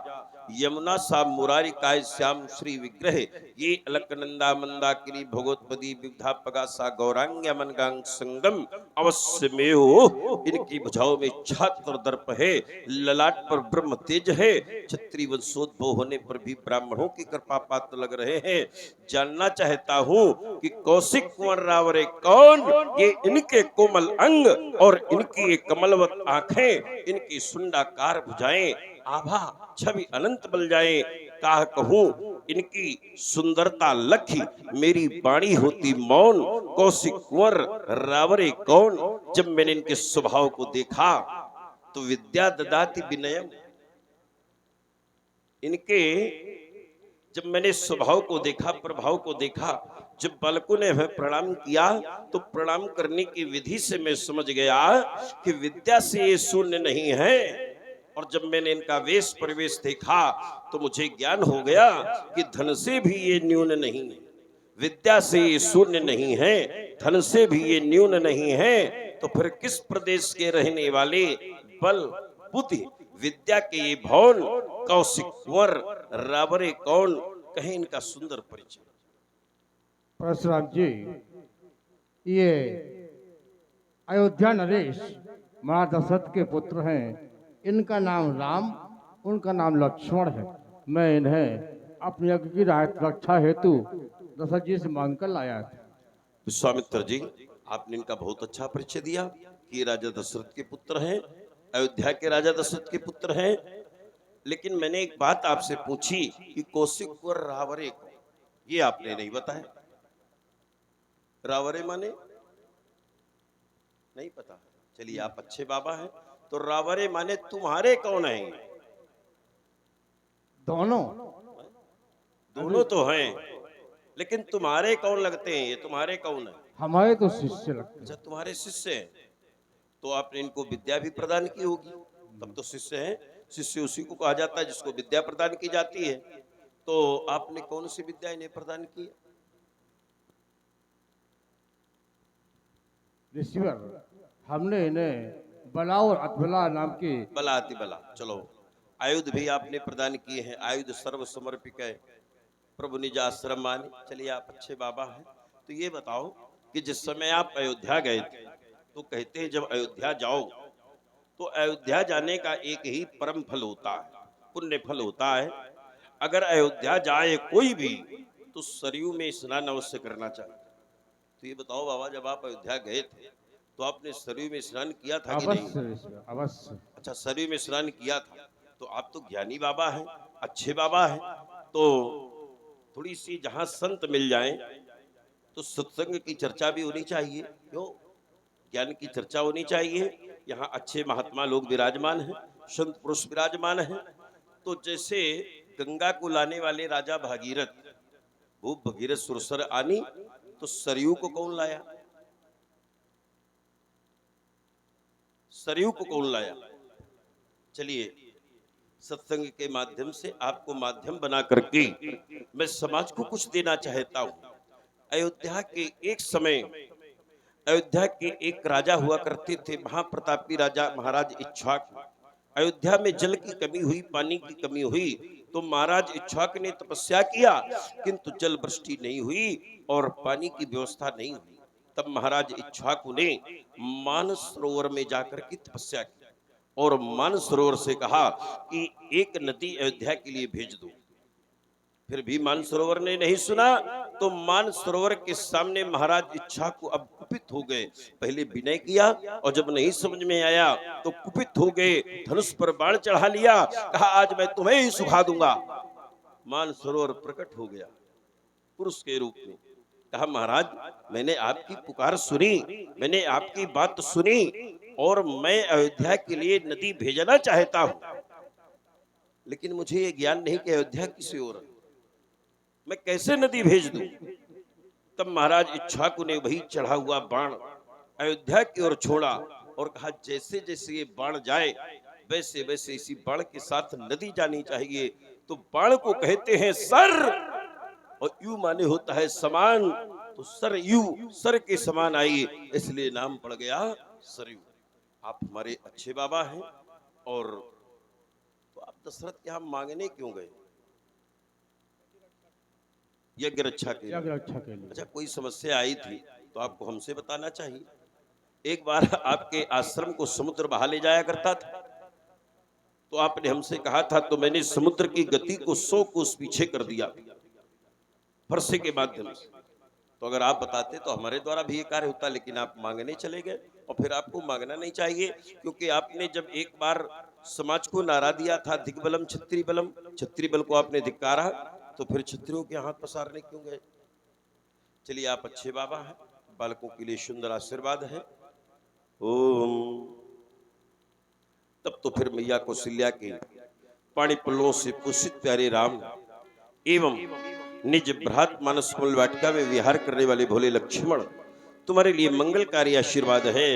यमुना सा मुरारी काय श्याम श्री विग्रह। ये अलकनंदा मंदाकिनी भगवतपदी विविधा पगासा गौरांग मनगांग संगम अवश्य में हो। इनकी भुजाओं में छात्र दर्प है, ललाट पर ब्रह्म तेज है। क्षत्रिय वंशोद्भव होने पर भी ब्राह्मणों की कृपा पात्र लग रहे हैं। जानना चाहता हूं कि कौशिक कुंवर रावरे कौन? ये इनके कोमल अंग और इनकी ये कमलवत आंखें, इनकी सुंडाकार भुजाएं, आभा छवि अनंत बल जाए। काह कहूं इनकी सुंदरता लखी, मेरी वाणी होती मौन। कौशिक कुंवर रावरे कौन? जब मैंने इनके स्वभाव को देखा तो विद्या ददाति विनयम। इनके जब मैंने स्वभाव को देखा, प्रभाव को देखा, जब बालकों ने हमें प्रणाम किया तो प्रणाम करने की विधि से मैं समझ गया कि विद्या से ये शून्य नहीं है। और जब मैंने इनका वेश परिवेश देखा तो मुझे ज्ञान हो गया कि धन से भी ये न्यून नहीं है, विद्या से ये शून्य नहीं है, धन से भी ये न्यून नहीं है। तो फिर किस प्रदेश के रहने वाले बल बुद्धि विद्या के ये भवन कौशिक कुंवर रावरे कौन? कहें इनका सुंदर परिचय। परशुराम जी, ये अयोध्या नरेश महाराज दशरथ के पुत्र हैं। इनका नाम राम, उनका नाम लक्ष्मण है। मैं इन्हें अपनी यज्ञ की रक्षा हेतु दशरथ जी से मांग कर लाया था। विश्वामित्र जी, आपने इनका बहुत अच्छा परिचय दिया कि ये राजा दशरथ के पुत्र हैं, अयोध्या के राजा दशरथ के पुत्र हैं। लेकिन मैंने एक बात आपसे पूछी कि कौशिक कुंवर रावरे को, ये आपने नहीं बताया। रावरे माने नहीं पता? चलिए, आप अच्छे बाबा हैं। तो रावरे माने तुम्हारे कौन हैं? दोनों दोनों तो हैं, लेकिन तुम्हारे कौन लगते हैं? ये तुम्हारे कौन है? हमारे तो शिष्य लगते हैं। अच्छा, तुम्हारे शिष्य हैं। तो आपने इनको विद्या भी प्रदान की होगी, तब तो शिष्य हैं। शिष्य उसी को कहा जाता है जिसको विद्या प्रदान की जाती है। तो आपने कौन सी विद्या इन्हें प्रदान की? ऋषिवर, हमने इन्हें बला और अतबला नाम की बला अति बला, चलो। आयुध भी आपने प्रदान किए हैं, आयुध सर्व समर्पित है, प्रभु निज आश्रम माने। चलिए, आप अच्छे बाबा हैं। तो ये बताओ कि जिस समय आप अयोध्या गए थे तो कहते हैं जब अयोध्या जाओ तो अयोध्या जाने का एक ही परम फल होता है, पुण्य फल होता है। अगर अयोध्या जाए कोई भी तो सरयू में स्नान अवश्य करना चाहिए। तो ये बताओ बाबा, जब आप अयोध्या गए थे तो आपने सरयू में स्नान किया था कि नहीं? अवश्य अवश्य। अच्छा, सरयू में स्नान किया था। तो आप तो ज्ञानी बाबा हैं, अच्छे बाबा हैं, तो थोड़ी सी जहां संत मिल जाएं तो सत्संग की चर्चा भी होनी चाहिए। क्यों? ज्ञान की चर्चा होनी चाहिए। यहाँ अच्छे महात्मा लोग विराजमान हैं, संत पुरुष विराजमान हैं। तो जैसे गंगा को लाने वाले राजा भागीरथ, वो भगीरथ सुरसर आनी, तो सरयू को कौन लाया? सरयू को कौन लाया? चलिए, सत्संग के माध्यम से आपको माध्यम बना करके मैं समाज को कुछ देना चाहता हूं। अयोध्या के एक समय, अयोध्या के एक राजा हुआ करते थे, महाप्रतापी राजा महाराज इक्ष्वाकु। अयोध्या में जल की कमी हुई, पानी की कमी हुई, तो महाराज इक्ष्वाकु ने तपस्या किया, किंतु जल वृष्टि नहीं हुई और पानी की व्यवस्था नहीं हुई। तब महाराज इक्ष्वाकु ने मानस सरोवर में जाकर के तपस्या की और मानस सरोवर से कहा कि एक नदी अयोध्या के लिए भेज दो। फिर भी मानसरोवर ने नहीं सुना, तो मानसरोवर के सामने महाराज इक्ष्वाकु अब कुपित हो गए। पहले विनय किया और जब नहीं समझ में आया तो कुपित हो गए, धनुष पर बाण चढ़ा लिया, कहा आज मैं तुम्हें ही सुखा दूंगा। मानसरोवर प्रकट हो गया पुरुष के रूप में। कहा महाराज, मैंने आपकी पुकार सुनी, मैंने आपकी बात सुनी और मैं अयोध्या के लिए नदी भेजना चाहता हूं, लेकिन मुझे ये ज्ञान नहीं कि अयोध्या किसी ओर है, मैं कैसे नदी भेज दूं? तब महाराज इक्ष्वाकु ने वही चढ़ा हुआ बाण अयोध्या की ओर छोड़ा और कहा जैसे जैसे ये बाण जाए वैसे वैसे इसी बाण के साथ नदी जानी चाहिए। तो बाण को कहते हैं सर, और यू माने होता है समान, तो सर यू, सर के समान आई, इसलिए नाम पड़ गया सरयू। आप हमारे अच्छे बाबा हैं, और तो आप दशरथ के यहाँ मांगने क्यों गए? यज्ञ रक्षा के लिए। अच्छा, कोई समस्या आई थी तो आपको हमसे बताना चाहिए। एक बार आपके आश्रम को समुद्र बहा ले जाया करता था, तो आपने हमसे कहा था, तो मैंने समुद्र की गति को 100 कोस पीछे कर दिया फरसे के माध्यम से। तो अगर आप बताते तो हमारे द्वारा भी ये कार्य होता, लेकिन आप मांगने चले गए, और फिर आपको मांगना नहीं चाहिए, क्योंकि आपने जब एक बार समाज को नारा दिया था दिग्बलम क्षत्रिय बलम, क्षत्रिय बल को आपने धिक्कारा, तो फिर क्षत्रियों के हाथ पसारने क्यों गए? चलिए, आप अच्छे बाबा हैं, बालकों के लिए सुंदर आशीर्वाद है। ओम। तब तो फिर मैया कौशल्या के पाणी पल्लों से पुष्पित प्यारे राम एवं निज भ्रात मानस कमल वाटिका में विहार करने वाले भोले लक्ष्मण, तुम्हारे लिए मंगलकारी आशीर्वाद है।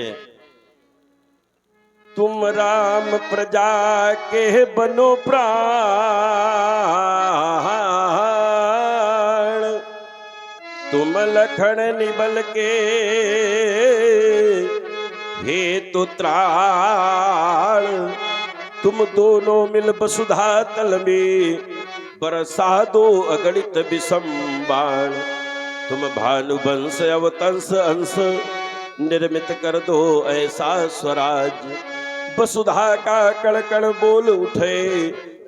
तुम राम प्रजा के बनो प्राण, तुम लखन निबल के हेतु त्राण, तुम दोनों मिल वसुधा तल में बरसा दो अगणित विषम-बाण, तुम भानुवंश अवतंस अंश निर्मित कर दो ऐसा स्वराज, वसुधा का कण कण बोल उठे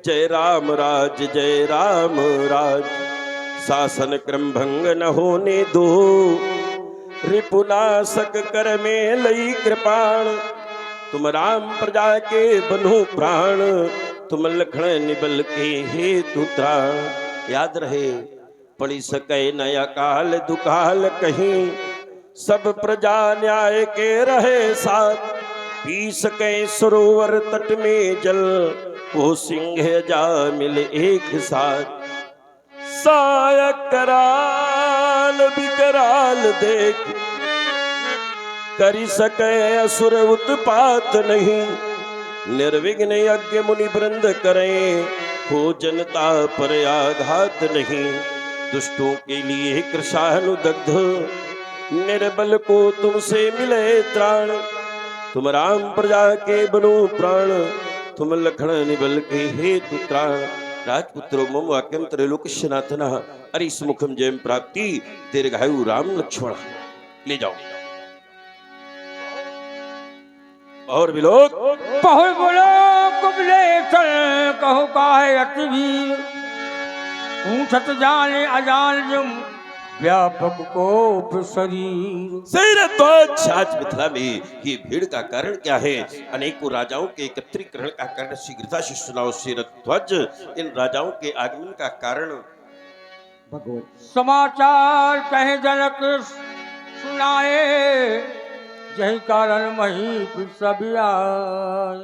जय राम राज जय राम राज, शासन क्रम भंग न होने दो रिपुनाशक कर में लई कृपाण, तुम राम प्रजा के बनो प्राण, तुम लखन निबल के हेतु त्राण। याद रहे, पड़ी सके न अकाल दुकाल कहीं, सब प्रजा न्याय के रहे साथ, पी सके सरोवर तट में जल, वो सिंह जा मिले एक साथ, साय कराल विकराल देख, करी सके असुर उत्पात नहीं, निर्विघ्न यज्ञ मुनि वृंद करें, हो जनता पर आघात नहीं, दुष्टों के लिए कृशानुदग्ध, निर्बल को तुमसे मिले त्राण, तुम राम प्रजा के बनो प्राण, तुम लखन निबल के हेतु त्राण, राजपुत्रो मम वाक्यम त्रैलोक्यनाथनः हरिस मुखम जयम प्राप्ति, दीर्घायु राम लक्ष्मण। ले जाओ और भी लोग बहु बोलो कुबलेश्वर कहु काहे अति वीर, पूछत जाने अजान जुम व्यापक कोप शरीर। शरीरध्वज, आज मिथिला में ये भीड़ का कारण क्या है? अनेकों राजाओं के एकत्रीकरण का कारण शीघ्रता से सुनाओ शरीरध्वज। इन राजाओं के आगमन का कारण भगवत समाचार कहे जनक सुनाए, यही कारण मही सभी आए।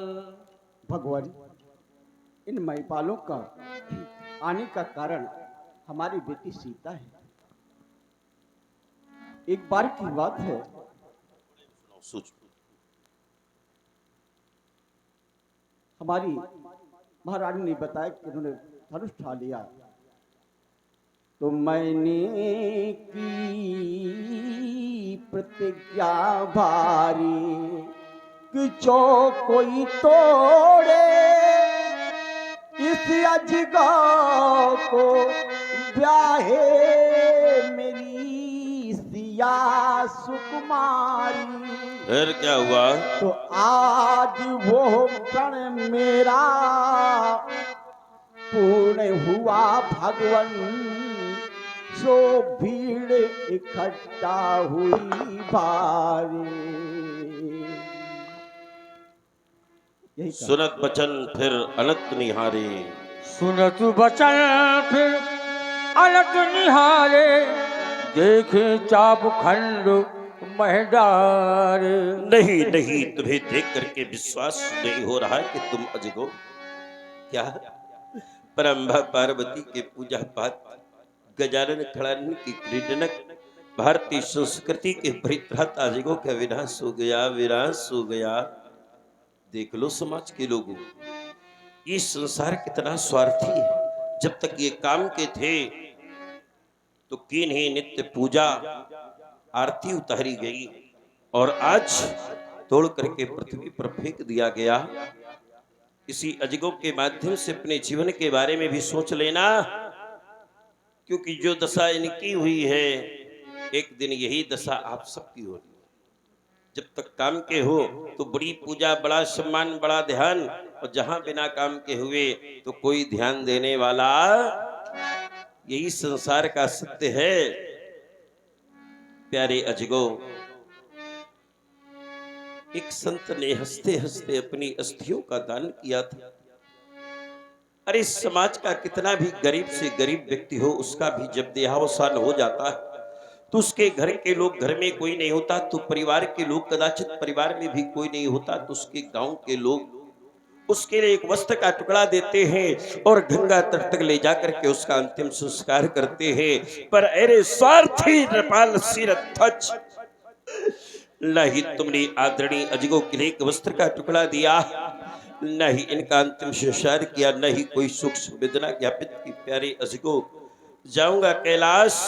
भगवान, इन महिपालों का आने का कारण हमारी बेटी सीता है। एक बार की बात है, सोच। हमारी महारानी ने बताया कि उन्होंने धनुष उठा लिया, तो मैंने की प्रतिज्ञा भारी कि जो कोई तोड़े इस अजगर को ब्याहे मेरी सिया सुकुमारी। फिर क्या हुआ? तो आज वो प्रण मेरा पूर्ण हुआ भगवन, जो भीड़ इकट्ठा हुई भारी। यही कहा। सुनत बचन फिर अनंत निहारे। सुनत बचन फिर अलट निहारे, देखे चाप खंड महडार। नहीं नहीं, तुम्हें देख करके विश्वास नहीं हो रहा कि तुम अजगो क्या परंभा पार्वती के पूजा पाठ, गजानन खड़ानन की क्रीडनक, भारतीय संस्कृति के परित्राता अजगो का विनाश हो गया, विनाश हो गया। देख लो समाज के लोगों, ये संसार कितना स्वार्थी है। जब तक ये काम के थे तो किन ही नित्य पूजा आरती उतारी गई, और आज तोड़ करके पृथ्वी पर फेंक दिया गया। इसी अजगों के माध्यम से अपने जीवन के बारे में भी सोच लेना, क्योंकि जो दशा इनकी हुई है, एक दिन यही दशा आप सबकी होगी। जब तक काम के हो तो बड़ी पूजा, बड़ा सम्मान, बड़ा ध्यान, और जहां बिना काम के हुए तो कोई ध्यान देने वाला, यही संसार का सत्य है। प्यारे अजगो, एक संत ने हंसते हंसते अपनी अस्थियों का दान किया था। अरे समाज का कितना भी गरीब से गरीब व्यक्ति हो, उसका भी जब देहावसान हो जाता है तो उसके घर के लोग, घर में कोई नहीं होता तो परिवार के लोग, कदाचित परिवार में भी कोई नहीं होता तो उसके गांव के लोग उसके लिए एक वस्त्र का टुकड़ा देते हैं और गंगा तट तक ले जाकर के उसका अंतिम संस्कार करते हैं। पर अरे स्वार्थी नृपाल सिरध्वज, नहीं तुमने आदरणीय अजगो के लिए एक वस्त्र का टुकड़ा दिया, नहीं इनका अंतिम संस्कार किया, नहीं कोई सुख संवेदना ज्ञापित की। प्यारे अजगो, जाऊंगा कैलाश,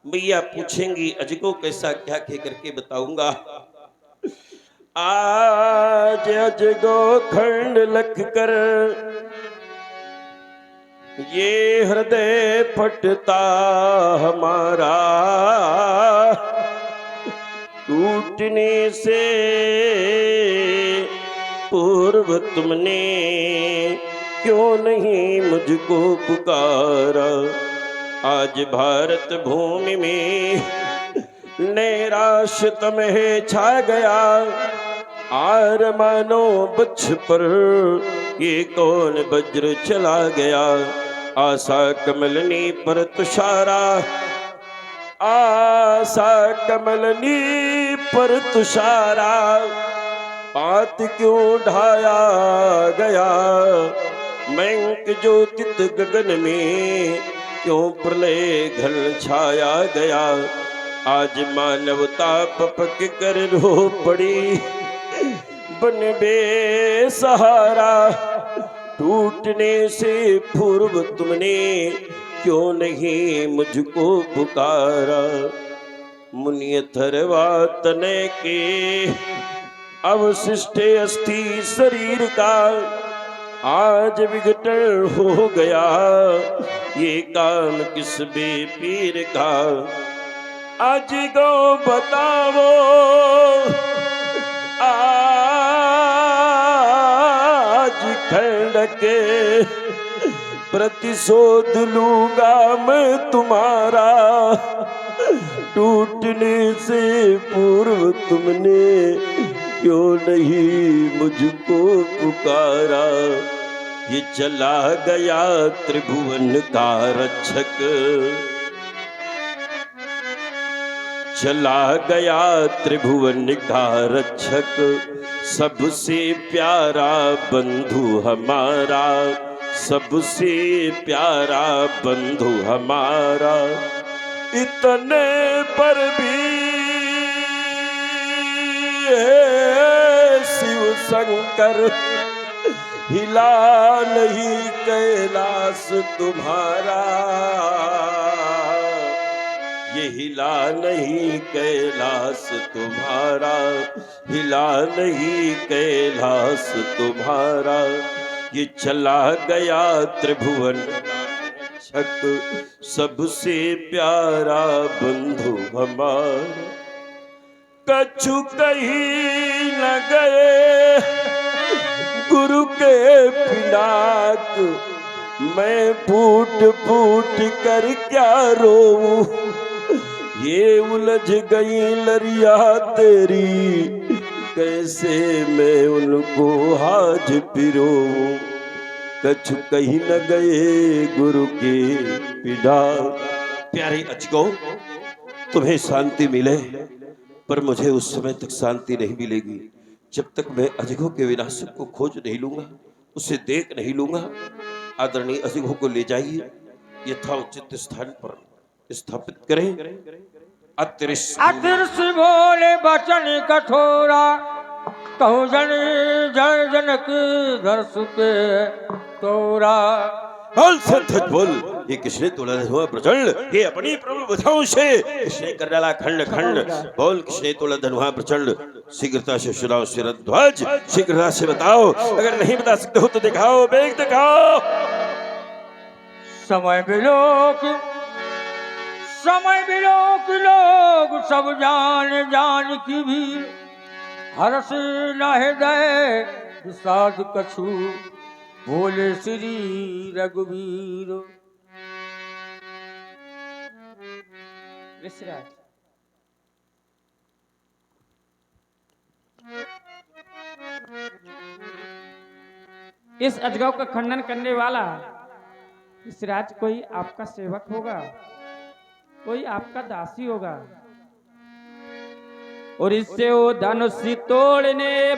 मैया पूछेंगी अजगो कैसा, क्या कह करके बताऊंगा। आज अजगो खंड लख कर ये हृदय फटता हमारा, टूटने से पूर्व तुमने क्यों नहीं मुझको पुकारा। आज भारत भूमि में नैराश्य तमहे छा गया, आर मानो बच्छ पर ये कौन वज्र चला गया। आशा कमलनी पर तुषारा, आशा कमलनी पर तुषारा, पात क्यों ढाया गया। मैंक ज्योतित गगन में क्यों प्रलय घन छाया गया। आज मानवता पपक कर रो पड़ी, बन बेसहारा, टूटने से पूर्व तुमने क्यों नहीं मुझको पुकारा। मुनियथरवा तने के अवशिष्ट अस्थि शरीर का आज विघटन हो गया, ये काम किस बेपीर का। अजगो बताओ आज खंड के प्रतिशोध लूंगा मैं तुम्हारा, टूटने से पूर्व तुमने क्यों नहीं मुझको पुकारा। ये चला गया त्रिभुवन का रक्षक, चला गया त्रिभुवन का रक्षक, सबसे प्यारा बंधु हमारा, सबसे प्यारा बंधु हमारा। इतने पर भी शिव शंकर हिला नहीं कैलाश तुम्हारा, ये हिला नहीं कैलाश तुम्हारा, हिला नहीं कैलाश तुम्हारा। ये चला गया त्रिभुवन रक्षक, सबसे प्यारा बंधु हमारा। कछु कहीं न गए गुरु के पिनाक, मैं फूट फूट कर क्या रोऊं, ये उलझ गई लरिया तेरी, कैसे मैं उनको आज पिरोऊं। कछु कहीं न गए गुरु के पिना। प्यारे अजगो, तुम्हें शांति मिले, पर मुझे उस समय तक शांति नहीं मिलेगी जब तक मैं अजगो के विनाशक को खोज नहीं लूंगा, उसे देख नहीं लूंगा। आदरणीय अजगो को ले जाइए, यथाउचित स्थान पर स्थापित करें। अदृश्य बोले बचन कठोरा, कहूँ जन जन जनक घर सुखे तोरा। बोल संतत बोल, ये किसने तोड़ा धनुआ प्रचंड, ये अपनी प्रभु बुझाओं से किसने कर डाला खंड खंड। बोल किसने तोड़ा धनुआ प्रचंड, शीघ्रता से सुनाओ शिरध्वज, शीघ्रता से बताओ, अगर नहीं बता सकते हो तो दिखाओ, वेग दिखाओ। समय बिलोक लोग सब जान की भी, हर्ष न हृदय विषाद कछु, बोले श्री रघुवीर। ऋषिराज, इस अजगव का खंडन करने वाला ऋषिराज कोई आपका सेवक होगा, कोई आपका दासी होगा, और इससे वो धनुष तोड़ने